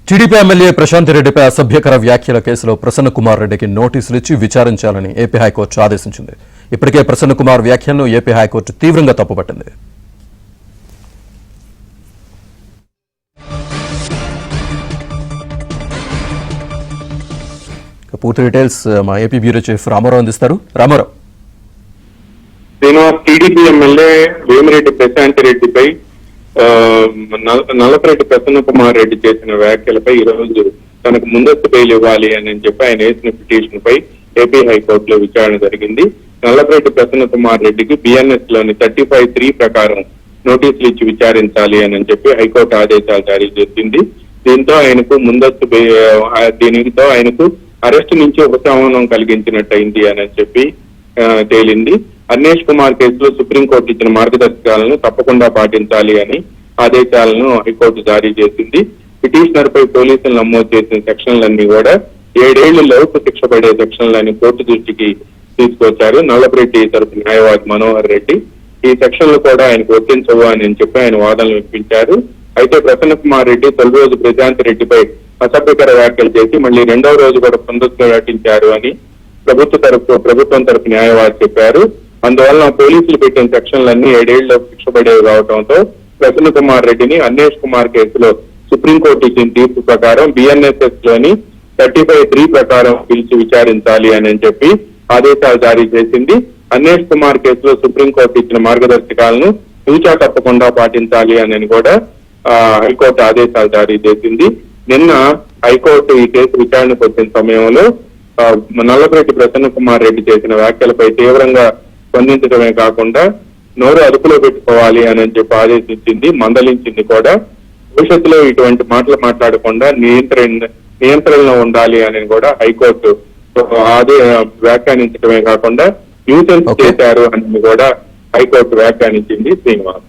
TDP MLA Prashanth రెడ్డిపై అసభ్యకర వ్యాఖ్యల కేసులో ప్రసన్న కుమార్ రెడ్డికి నోటీసులు ఇచ్చి విచారించాలని ఏపీ హైకోర్టు ఆదేశించింది. ఇప్పటికే ప్రసన్న కుమార్ వ్యాఖ్యలను ఏపీ హైకోర్టు తీవ్రంగా తప్పుపట్టింది. పూర్తి డీటెయిల్స్ మా ఏపీ బ్యూరో చీఫ్ రామారావు అందిస్తారు. రామారావు, టీడీపీ ఎమ్మెల్యే వేమిరెడ్డి ప్రశాంత్ రెడ్డిపై నల్లపరెడ్డి ప్రసన్న కుమార్ రెడ్డి చేసిన వ్యాఖ్యలపై ఈ రోజు తనకు ముందస్తు బెయిల్ ఇవ్వాలి అని చెప్పి ఆయన వేసిన పిటిషన్ పై ఏపీ హైకోర్టులో విచారణ జరిగింది. నల్లపరెడ్డి ప్రసన్న కుమార్ రెడ్డికి బిఎన్ఎస్ లోని 35(3) ప్రకారం నోటీసులు ఇచ్చి విచారించాలి అని చెప్పి హైకోర్టు ఆదేశాలు జారీ చేసింది. దీంతో ఆయనకు అరెస్టు నుంచి ఉపశమనం కలిగించినట్టయింది అని చెప్పి తేలింది. అన్నేష్ కుమార్ కేసులో సుప్రీంకోర్టు ఇచ్చిన మార్గదర్శకాలను తప్పకుండా పాటించాలి అని ఆదేశాలను హైకోర్టు జారీ చేసింది. పిటిషనర్ పై పోలీసులు నమోదు చేసిన సెక్షన్లన్నీ కూడా 7 ఏళ్ల లోపు శిక్ష పడే సెక్షన్లని కోర్టు దృష్టికి తీసుకొచ్చారు. నల్లపరెడ్డి తరపు న్యాయవాది మనోహర్ రెడ్డి ఈ సెక్షన్లు కూడా ఆయనకు వర్తించవు అని చెప్పి ఆయన వాదనలు వినిపించారు. అయితే ప్రసన్న కుమార్ రెడ్డి తొలి రోజు ప్రశాంత్ రెడ్డిపై అసభ్యకర వ్యాఖ్యలు చేసి మళ్ళీ రెండవ రోజు కూడా ముందస్తు ప్రకటించారు అని ప్రభుత్వం తరపు న్యాయవాది చెప్పారు. అందువల్ల పోలీసులు పెట్టిన సెక్షన్లన్నీ 7 ఏళ్లలోపు శిక్ష పడేవి కావడంతో ప్రసన్న కుమార్ రెడ్డిని అన్నేష్ కుమార్ కేసులో సుప్రీంకోర్టు ఇచ్చిన తీర్పు ప్రకారం బిఎన్ఎస్ఎస్ లోని 35(3) ప్రకారం పిలిచి విచారించాలి అని చెప్పి ఆదేశాలు జారీ చేసింది. అన్నేష్ కుమార్ కేసులో సుప్రీంకోర్టు ఇచ్చిన మార్గదర్శకాలను తూచా తప్పకుండా పాటించాలి అని కూడా హైకోర్టు ఆదేశాలు జారీ చేసింది. నిన్న హైకోర్టు ఈ కేసు విచారణకు వచ్చిన సమయంలో నల్లపరెడ్డి ప్రసన్న కుమార్ రెడ్డి చేసిన వ్యాఖ్యలపై తీవ్రంగా స్పందించడమే కాకుండా నోరు అదుపులో పెట్టుకోవాలి అని చెప్పి ఆదేశించింది, మందలించింది కూడా. భవిష్యత్తులో ఇటువంటి మాటలు మాట్లాడకుండా నియంత్రణలో ఉండాలి అని కూడా హైకోర్టు వ్యాఖ్యానించడమే కాకుండా న్యూసెన్స్ చేశారు అని కూడా హైకోర్టు వ్యాఖ్యానించింది. శ్రీనివాస్.